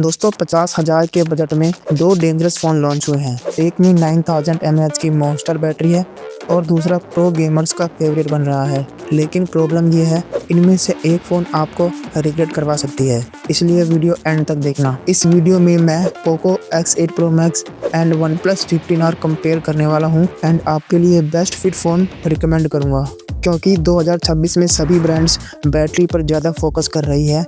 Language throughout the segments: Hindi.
दोस्तों 50,000 के बजट में दो डेंजरस फ़ोन लॉन्च हुए हैं। एक में 9000 mAh की मॉन्स्टर बैटरी है और दूसरा प्रो गेमर्स का फेवरेट बन रहा है। लेकिन प्रॉब्लम ये है, इनमें से एक फ़ोन आपको रिग्रेट करवा सकती है, इसलिए वीडियो एंड तक देखना। इस वीडियो में मैं Poco X8 Pro Max and OnePlus 15R compare करने वाला हूँ एंड आपके लिए बेस्ट फिट फ़ोन रिकमेंड करूँगा, क्योंकि 2026 में सभी ब्रांड्स बैटरी पर ज़्यादा फोकस कर रही है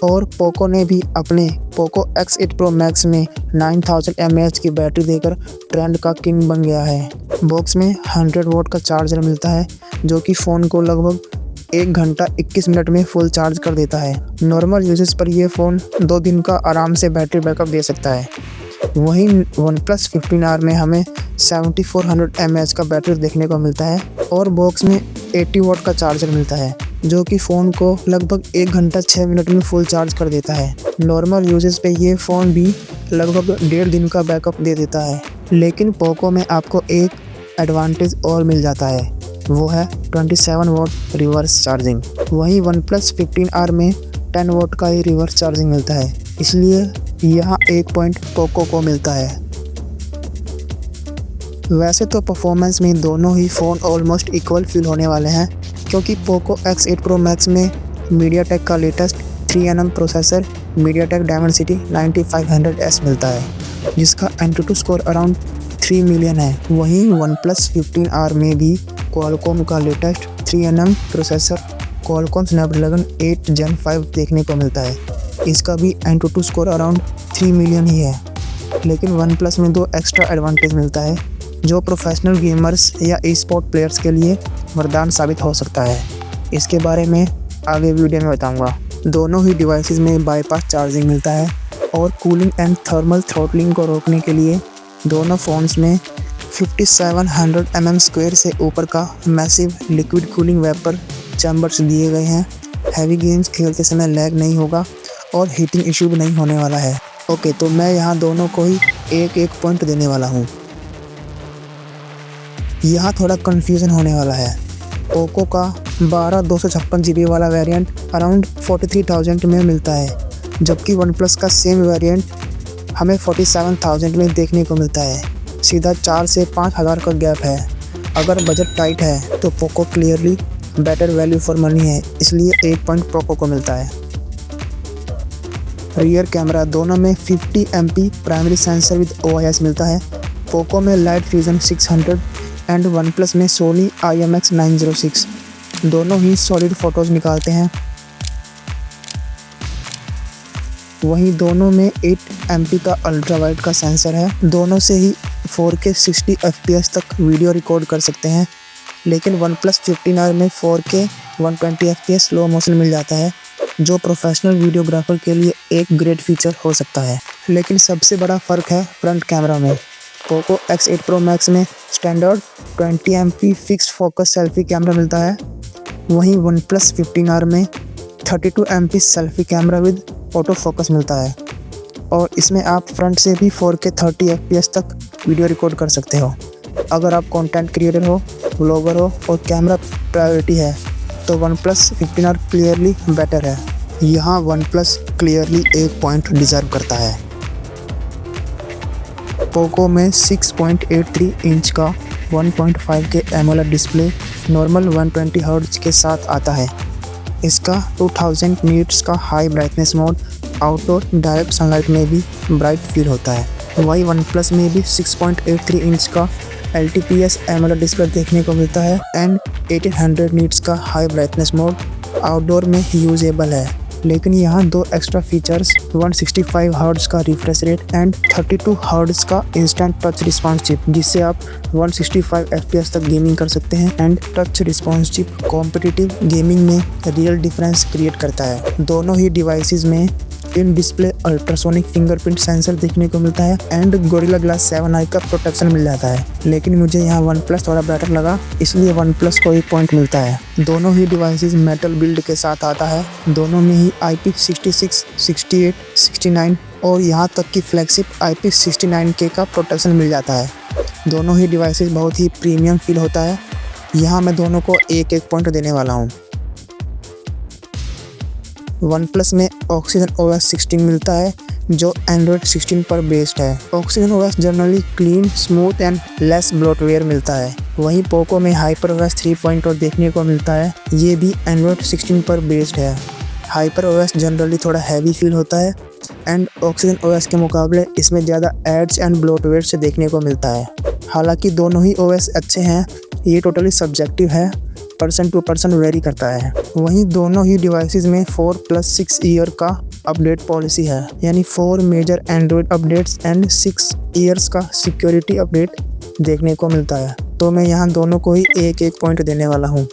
और पोको ने भी अपने पोको X8 Pro Max में 9000 mAh की बैटरी देकर ट्रेंड का किंग बन गया है। बॉक्स में 100 वॉट का चार्जर मिलता है, जो कि फ़ोन को लगभग 1 घंटा 21 मिनट में फुल चार्ज कर देता है। नॉर्मल यूजेस पर यह फ़ोन 2 दिन का आराम से बैटरी बैकअप दे सकता है। वहीं OnePlus 15R में हमें 7400 mAh का बैटरी देखने को मिलता है और बॉक्स में 80 वॉट का चार्जर मिलता है, जो कि फ़ोन को लगभग 1 घंटा 6 मिनट में फुल चार्ज कर देता है। नॉर्मल यूजेस पे ये फ़ोन भी लगभग 1.5 दिन का बैकअप दे देता है। लेकिन पोको में आपको एक एडवांटेज और मिल जाता है, वो है 27 वॉट रिवर्स चार्जिंग। वहीं OnePlus 15R में 10 वॉट का ही रिवर्स चार्जिंग मिलता है, इसलिए यहाँ 1 पॉइंट पोको को मिलता है। वैसे तो परफॉर्मेंस में दोनों ही फ़ोन ऑलमोस्ट इक्वल फील होने वाले हैं, क्योंकि पोको X8 Pro Max में MediaTek का latest 3nm processor MediaTek Dimensity 9500S मिलता है, जिसका Antutu स्कोर अराउंड 3 मिलियन है। वहीं OnePlus 15R में भी Qualcomm का latest 3nm processor Qualcomm Snapdragon 8 Gen 5 देखने को मिलता है। इसका भी Antutu स्कोर अराउंड 3 मिलियन ही है। लेकिन OnePlus में 2 एक्स्ट्रा एडवांटेज मिलता है, जो प्रोफेशनल गेमर्स या ई-स्पोर्ट प्लेयर्स के लिए वरदान साबित हो सकता है। इसके बारे में आगे वीडियो में बताऊंगा। दोनों ही डिवाइसेस में बाईपास चार्जिंग मिलता है और कूलिंग एंड थर्मल थ्रॉटलिंग को रोकने के लिए दोनों फ़ोन्स में 5700 mm² से ऊपर का massive liquid cooling vapour chambers दिए गए हैं। हैवी गेम्स खेलते समय लैग नहीं होगा और हीटिंग इशू भी नहीं होने वाला है। ओके, तो मैं यहाँ दोनों को ही एक पॉइंट देने वाला हूँ। यहाँ थोड़ा कन्फ्यूज़न होने वाला है। पोको का 12 256 GB वाला वेरिएंट अराउंड 43,000 में मिलता है, जबकि OnePlus का सेम वेरिएंट हमें 47,000 में देखने को मिलता है। सीधा 4 से 5,000 का गैप है। अगर बजट टाइट है तो Poco clearly better value for money है, इसलिए 1 पॉइंट पोको को मिलता है। रियर कैमरा दोनों में 50 MP primary sensor with OIS मिलता है। पोको में लाइट फ्यूजन 600 एंड OnePlus में Sony IMX 906। दोनों ही सॉलिड फ़ोटोज़ निकालते हैं। वहीं दोनों में 8 MP का अल्ट्रा वाइड का सेंसर है। दोनों से ही 4K 60 FPS तक वीडियो रिकॉर्ड कर सकते हैं। लेकिन OnePlus 15R में 4K 120 FPS स्लो मोशन मिल जाता है, जो प्रोफेशनल वीडियोग्राफर के लिए एक ग्रेट फीचर हो सकता है। लेकिन सबसे बड़ा फ़र्क है फ्रंट कैमरा में। पोको X8 Pro Max में standard 20 MP fixed focus selfie camera मिलता है। वहीं OnePlus 15R में 32 MP selfie camera with auto focus मिलता है और इसमें आप फ्रंट से भी 4K 30 FPS तक वीडियो रिकॉर्ड कर सकते हो। अगर आप कंटेंट क्रिएटर हो, व्लॉगर हो और कैमरा प्रायोरिटी है, तो OnePlus 15R क्लियरली बेटर है। यहाँ OnePlus क्लियरली 1 पॉइंट डिज़र्व करता है। पोको में 6.83 इंच का 1.5K AMOLED display normal 120 hertz के साथ आता है। इसका 2000 नीट्स का high brightness mode outdoor direct sunlight में भी ब्राइट फील होता है। वहीं OnePlus में भी 6.83 इंच का LTPS AMOLED डिस्प्ले देखने को मिलता है एंड 1800 नीट्स का हाई ब्राइटनेस मोड आउटडोर में यूजेबल है। लेकिन यहाँ 2 एक्स्ट्रा फीचर्स 165 हर्ट्ज का रिफ्रेश रेट एंड 32 हर्ट्ज का इंस्टेंट टच रिस्पॉन्स चिप, जिससे आप 165 FPS तक गेमिंग कर सकते हैं and touch response chip competitive gaming में रियल डिफरेंस क्रिएट करता है। दोनों ही डिवाइसेस में in display ultrasonic fingerprint sensor देखने को मिलता है एंड गोरिल्ला ग्लास 7i का प्रोटेक्शन मिल जाता है। लेकिन मुझे यहाँ OnePlus थोड़ा बेटर लगा, इसलिए OnePlus को 1 पॉइंट मिलता है। दोनों ही डिवाइसेस मेटल बिल्ड के साथ आता है। दोनों में ही IP66, 68, 69 और यहाँ तक कि फ्लैगशिप IP69K का प्रोटेक्शन मिल जाता है। दोनों ही डिवाइसेस बहुत ही प्रीमियम फील होता है। यहाँ मैं दोनों को 1 पॉइंट देने वाला हूँ। वन प्लस में ऑक्सीजन OS 16 मिलता है जो एंड्रॉयड 16 पर बेस्ड है। Oxygen OS generally clean, smooth and less bloatware मिलता है। वहीं पोको में HyperOS 3.0 देखने को मिलता है, ये भी एंड्रॉयड 16 पर बेस्ड है। HyperOS जनरली थोड़ा हैवी फील होता है एंड ऑक्सीजन OS के मुकाबले इसमें ज़्यादा एड्स एंड ब्लोटवेयर से देखने को मिलता है। हालांकि दोनों ही OS अच्छे हैं, ये टोटली सब्जेक्टिव है, पर्सन टू पर्सन वेरी करता है। वहीं दोनों ही डिवाइसेस में 4+6 ईयर का अपडेट पॉलिसी है, यानी 4 major Android updates and 6 years का सिक्योरिटी अपडेट देखने को मिलता है। तो मैं यहाँ दोनों को ही एक पॉइंट देने वाला हूँ।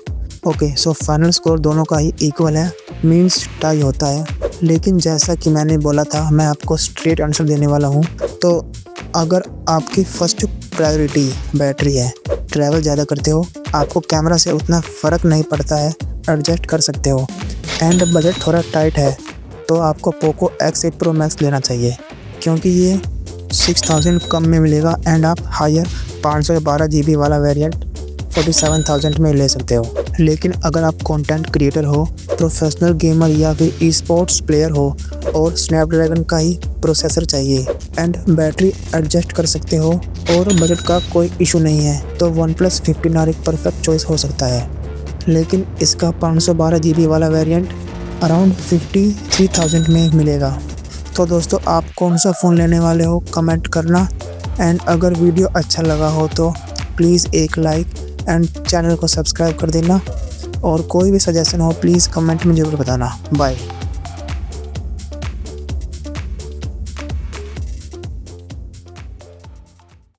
ओके, सो फाइनल स्कोर दोनों का ही इक्वल है, मीन्स टाई होता है। लेकिन जैसा कि मैंने बोला था, मैं आपको स्ट्रेट आंसर देने वाला हूँ। तो अगर आपकी फर्स्ट प्रायोरिटी बैटरी है, ट्रैवल ज़्यादा करते हो, आपको कैमरा से उतना फ़र्क नहीं पड़ता है, एडजस्ट कर सकते हो एंड बजट थोड़ा टाइट है, तो आपको पोको X8 Pro Max लेना चाहिए, क्योंकि ये 6000 कम में मिलेगा एंड आप हायर 512 GB वाला वेरिएंट 47,000 में ले सकते हो। लेकिन अगर आप कंटेंट क्रिएटर हो, प्रोफेशनल गेमर या फिर ई स्पोर्ट्स प्लेयर हो और स्नैपड्रैगन का ही प्रोसेसर चाहिए एंड बैटरी एडजस्ट कर सकते हो और बजट का कोई इशू नहीं है, तो OnePlus 15R एक परफेक्ट चॉइस हो सकता है। लेकिन इसका 512 GB वाला वेरिएंट अराउंड 53,000 में मिलेगा। तो दोस्तों, आप कौन सा फ़ोन लेने वाले हो कमेंट करना एंड अगर वीडियो अच्छा लगा हो तो प्लीज़ एक लाइक एंड चैनल को सब्सक्राइब कर देना और कोई भी सजेशन हो प्लीज़ कमेंट में ज़रूर बताना। बाय।